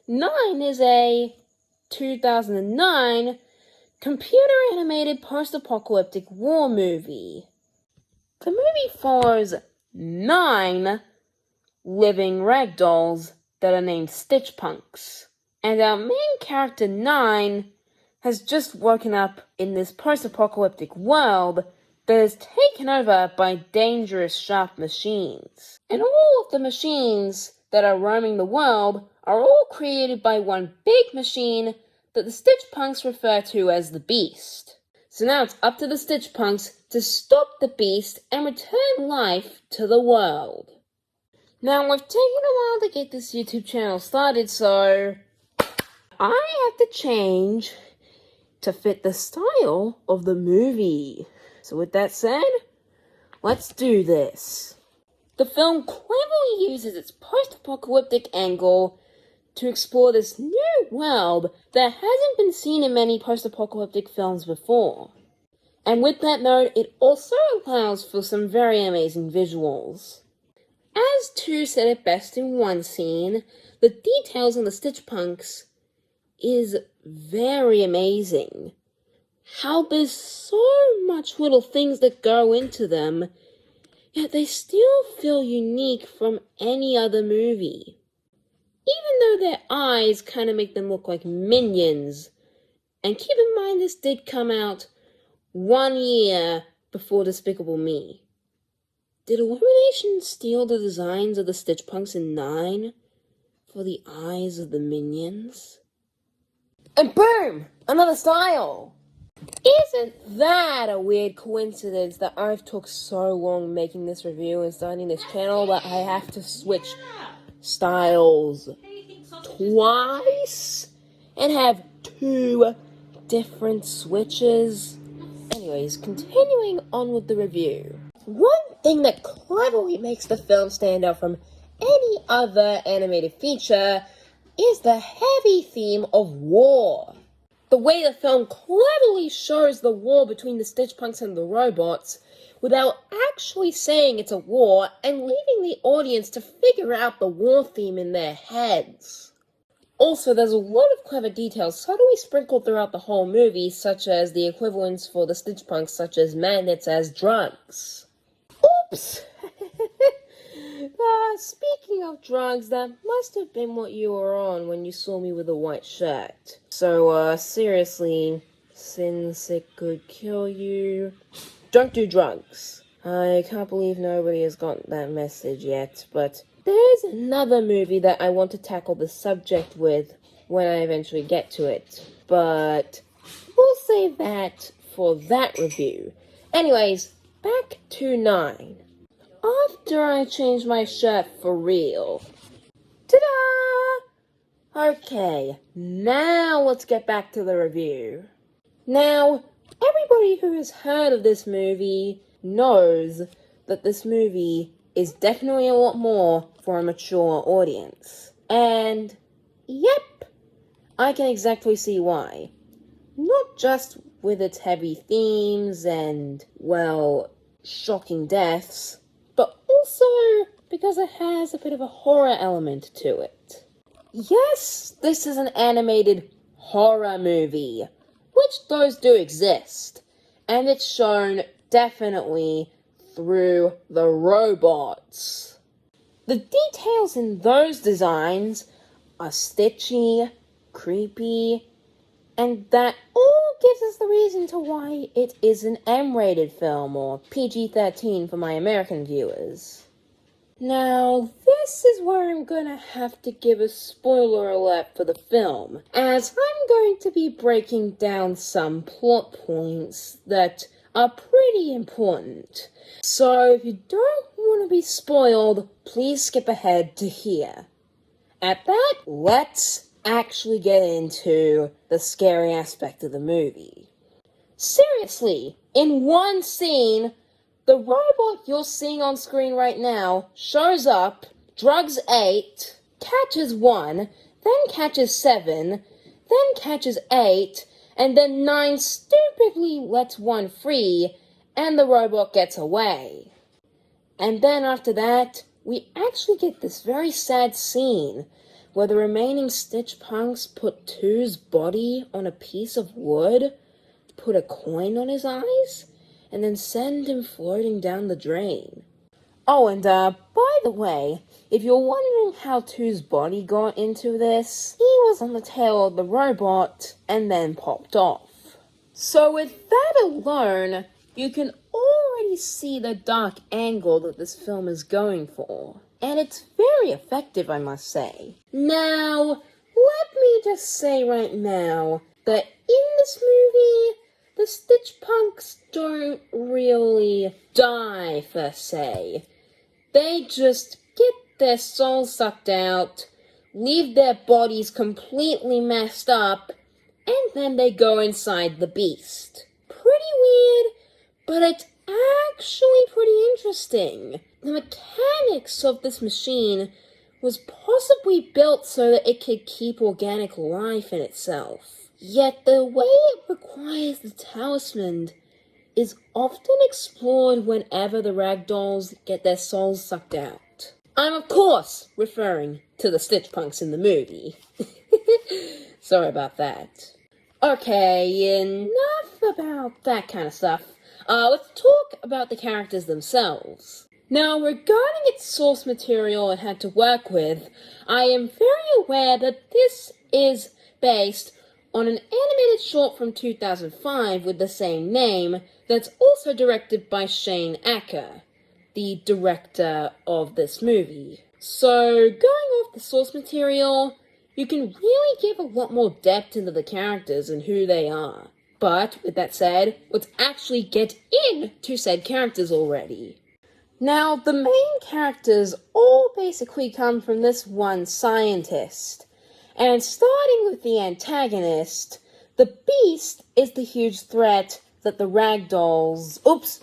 Nine is a 2009 computer-animated post-apocalyptic war movie. The movie follows 9 living ragdolls that are named Stitch Punks. And our main character, 9, has just woken up in this post-apocalyptic world that is taken over by dangerous sharp machines. And all of the machines that are roaming the world are all created by one big machine that the Stitch Punks refer to as the Beast. So now it's up to the Stitch Punks to stop the Beast and return life to the world. Now, we've taken a while to get this YouTube channel started, so I have to change to fit the style of the movie. So with that said, let's do this. The film cleverly uses its post-apocalyptic angle to explore this new world that hasn't been seen in many post-apocalyptic films before. And with that note, it also allows for some very amazing visuals. As 2 said it best in one scene, the details on the Stitch Punks is very amazing. How there's so much little things that go into them, yet they still feel unique from any other movie. Even though their eyes kind of make them look like minions. And keep in mind this did come out 1 year before Despicable Me. Did Illumination steal the designs of the Stitch Punks in 9 for the eyes of the minions? And boom! Another style! Isn't that a weird coincidence that I've took so long making this review and starting this channel that I have to switch styles twice and have 2 different switches? Anyways, continuing on with the review. One thing that cleverly makes the film stand out from any other animated feature is the heavy theme of war. The way the film cleverly shows the war between the Stitch Punks and the robots without actually saying it's a war and leaving the audience to figure out the war theme in their heads. Also, there's a lot of clever details subtly sprinkled throughout the whole movie, such as the equivalents for the Stitch Punks, such as magnets as drugs. Oops! Speaking of drugs, that must have been what you were on when you saw me with a white shirt. So, seriously, since it could kill you, don't do drugs. I can't believe nobody has got that message yet, but there's another movie that I want to tackle the subject with when I eventually get to it. But we'll save that for that review. Anyways, back to 9. After I changed my shirt for real. Ta-da! Okay, now let's get back to the review. Now, everybody who has heard of this movie knows that this movie is definitely a lot more for a mature audience. And, yep, I can exactly see why. Not just with its heavy themes and, well, shocking deaths, but also because it has a bit of a horror element to it. Yes, this is an animated horror movie, which those do exist, and it's shown definitely through the robots. The details in those designs are stitchy, creepy, and that all gives us the reason to why it is an M-rated film, or PG-13 for my American viewers. Now, this is where I'm gonna have to give a spoiler alert for the film, as I'm going to be breaking down some plot points that are pretty important. So if you don't want to be spoiled, please skip ahead to here. At that, let's actually get into the scary aspect of the movie. Seriously, in one scene, the robot you're seeing on screen right now shows up, drugs 8, catches 1, then catches 7, then catches 8, and then 9 stupidly lets 1 free, and the robot gets away. And then after that, we actually get this very sad scene where the remaining Stitch Punks put Two's body on a piece of wood, put a coin on his eyes, and then send him floating down the drain. Oh, and by the way, if you're wondering how Two's body got into this, he was on the tail of the robot and then popped off. So with that alone, you can already see the dark angle that this film is going for. And it's very effective, I must say. Now, let me just say right now that in this movie, the Stitch Punks don't really die, per se. They just get their souls sucked out, leave their bodies completely messed up, and then they go inside the beast. Pretty weird, but it's actually pretty interesting. The mechanics of this machine was possibly built so that it could keep organic life in itself. Yet the way it requires the talisman is often explored whenever the ragdolls get their souls sucked out. I'm of course referring to the Stitch Punks in the movie. Sorry about that. Okay, enough about that kind of stuff. Let's talk about the characters themselves. Now, regarding its source material it had to work with, I am very aware that this is based on an animated short from 2005 with the same name that's also directed by Shane Acker, the director of this movie. So, going off the source material, you can really give a lot more depth into the characters and who they are. But, with that said, let's actually get into said characters already. Now, the main characters all basically come from this one scientist. And starting with the antagonist, the Beast is the huge threat that the ragdolls,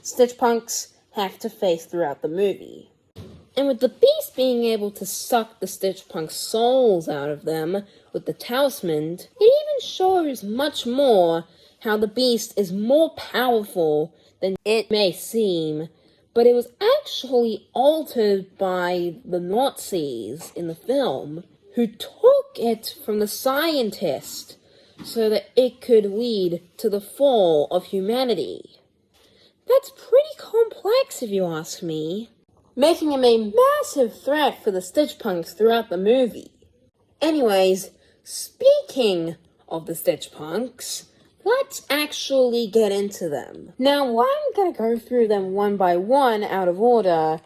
Stitch Punks, have to face throughout the movie. And with the Beast being able to suck the Stitch Punks' souls out of them with the talisman, it even shows much more how the Beast is more powerful than it may seem, but it was actually altered by the Nazis in the film, who took it from the scientist so that it could lead to the fall of humanity. That's pretty complex if you ask me, making him a massive threat for the Stitch Punks throughout the movie. Anyways, speaking of the Stitch Punks, let's actually get into them. Now, I'm gonna go through them one by one out of order,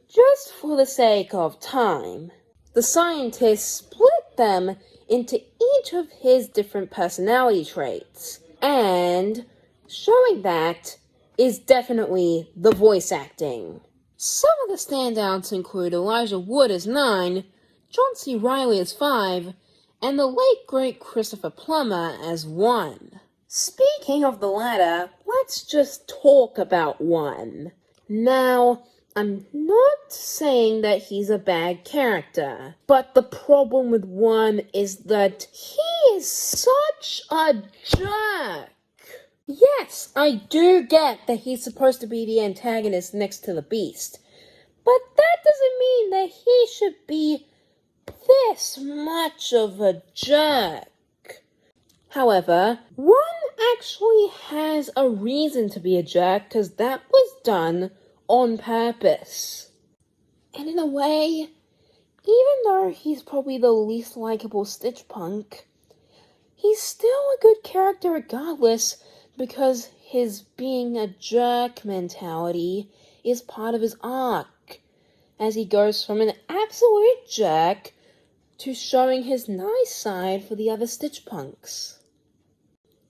just for the sake of time. The scientist split them into each of his different personality traits, and showing that is definitely the voice acting. Some of the standouts include Elijah Wood as 9, John C. Reilly as 5, and the late great Christopher Plummer as 1. Speaking of the latter, let's just talk about 1. Now, I'm not saying that he's a bad character, but the problem with 1 is that he is such a jerk. Yes, I do get that he's supposed to be the antagonist next to the Beast, but that doesn't mean that he should be this much of a jerk. However, 1 actually has a reason to be a jerk, because that was done on purpose. And in a way, even though he's probably the least likable Stitch Punk, he's still a good character regardless, because his being a jerk mentality is part of his arc, as he goes from an absolute jerk to showing his nice side for the other Stitch Punks.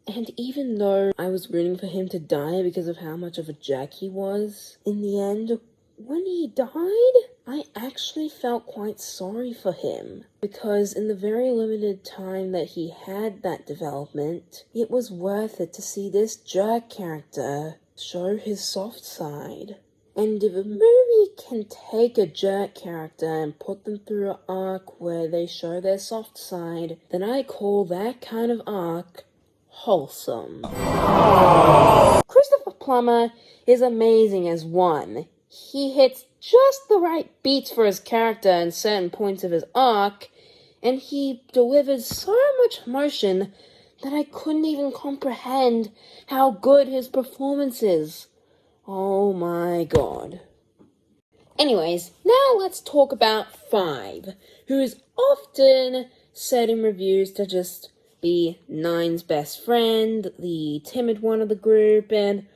And even though I was rooting for him to die because of how much of a jerk he was, in the end, when he died, I actually felt quite sorry for him, because in the very limited time that he had that development, it was worth it to see this jerk character show his soft side. And if a movie can take a jerk character and put them through an arc where they show their soft side, then I call that kind of arc wholesome. Christopher Plummer is amazing as 1. He hits just the right beats for his character in certain points of his arc, and he delivered so much emotion that I couldn't even comprehend how good his performance is. Oh my god. Anyways, now let's talk about 5, who is often said in reviews to just be 9's best friend, the timid one of the group, and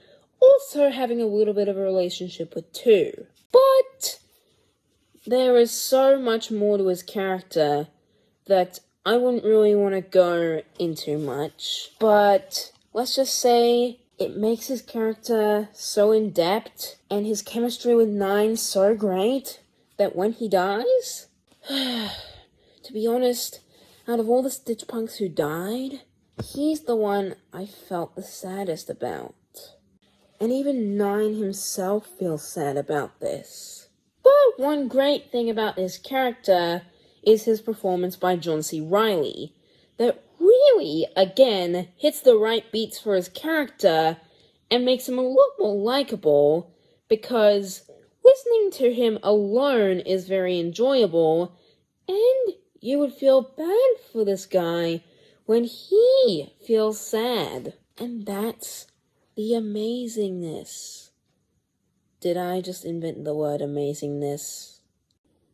also having a little bit of a relationship with 2. But there is so much more to his character that I wouldn't really want to go into much. But let's just say it makes his character so in-depth and his chemistry with 9 so great that when he dies, to be honest, out of all the Stitch Punks who died, he's the one I felt the saddest about. And even 9 himself feels sad about this. But one great thing about this character is his performance by John C. Reilly, that really, again, hits the right beats for his character and makes him a lot more likable, because listening to him alone is very enjoyable, and you would feel bad for this guy when he feels sad. And that's the amazingness. Did I just invent the word amazingness?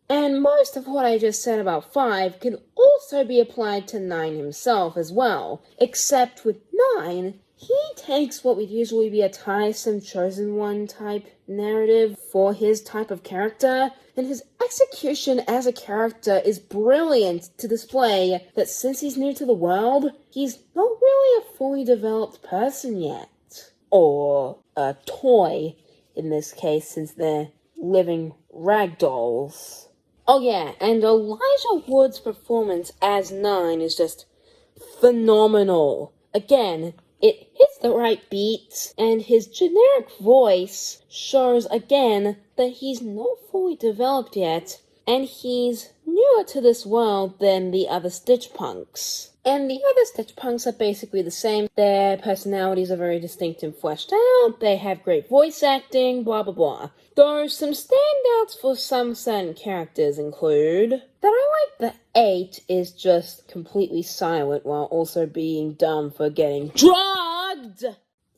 And most of what I just said about 5 can also be applied to 9 himself as well, except with 9, he takes what would usually be a tiresome chosen one type narrative for his type of character, and his execution as a character is brilliant to display that since he's new to the world, he's not really a fully developed person yet. Or a toy, in this case, since they're living ragdolls. Oh yeah, and Elijah Wood's performance as 9 is just phenomenal. Again, it hits the right beats, and his generic voice shows again that he's not fully developed yet, and he's newer to this world than the other Stitch Punks. And the other Stitch Punks are basically the same. Their personalities are very distinct and fleshed out, they have great voice acting, blah blah blah. Though some standouts for some certain characters include that I like that 8 is just completely silent while also being dumb for getting drugged!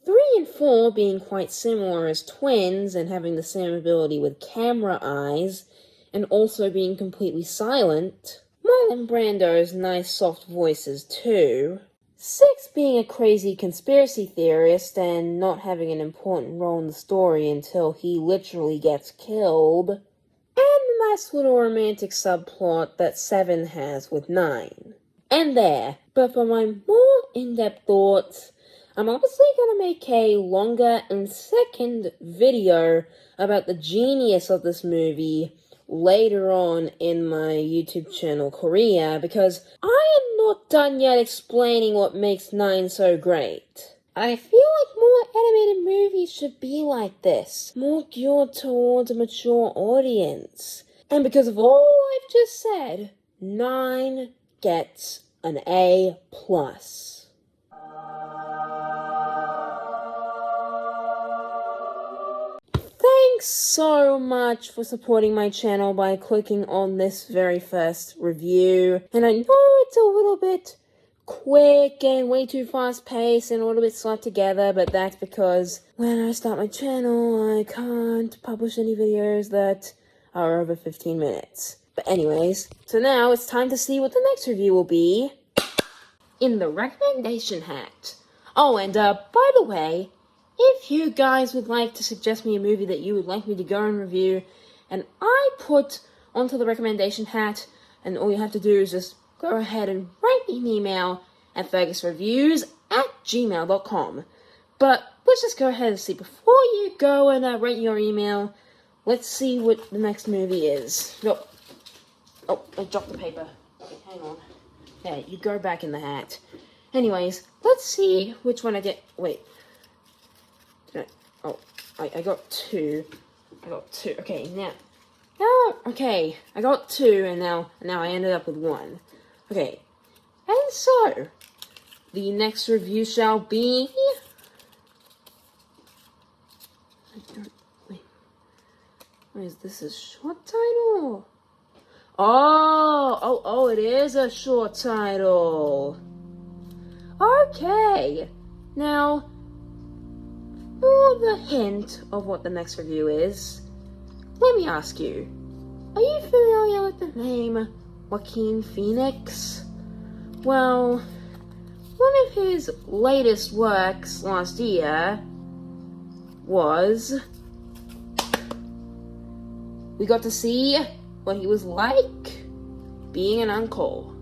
3 and 4 being quite similar as twins and having the same ability with camera eyes, and also being completely silent. Marlon Brando's nice soft voices too. 6 being a crazy conspiracy theorist and not having an important role in the story until he literally gets killed. And the nice little romantic subplot that 7 has with 9. And there. But for my more in-depth thoughts, I'm obviously gonna make a longer and second video about the genius of this movie later on in my YouTube channel, Korea, because I am not done yet explaining what makes 9 so great. I feel like more animated movies should be like this, more geared towards a mature audience. And because of all I've just said, 9 gets an A+. Thanks so much for supporting my channel by clicking on this very first review. And I know it's a little bit quick and way too fast-paced and a little bit slapped together, but that's because when I start my channel, I can't publish any videos that are over 15 minutes. But anyways, so now it's time to see what the next review will be in the recommendation hat. Oh, and by the way, if you guys would like to suggest me a movie that you would like me to go and review, and I put onto the recommendation hat, and all you have to do is just go ahead and write me an email at fergusreviews@gmail.com. But let's just go ahead and see. Before you go and write your email, let's see what the next movie is. Nope. Oh, I dropped the paper. Okay, hang on. Yeah, you go back in the hat. Anyways, let's see which one I get. Wait. Oh, I got 2. I got 2. Okay, now, okay, I got 2, and now I ended up with 1. Okay, and so, the next review shall be... Wait, is this a short title? Oh, Oh, it is a short title. Okay. Now, for the hint of what the next review is, let me ask you, are you familiar with the name Joaquin Phoenix? Well, one of his latest works last year was... we got to see what he was like being an uncle.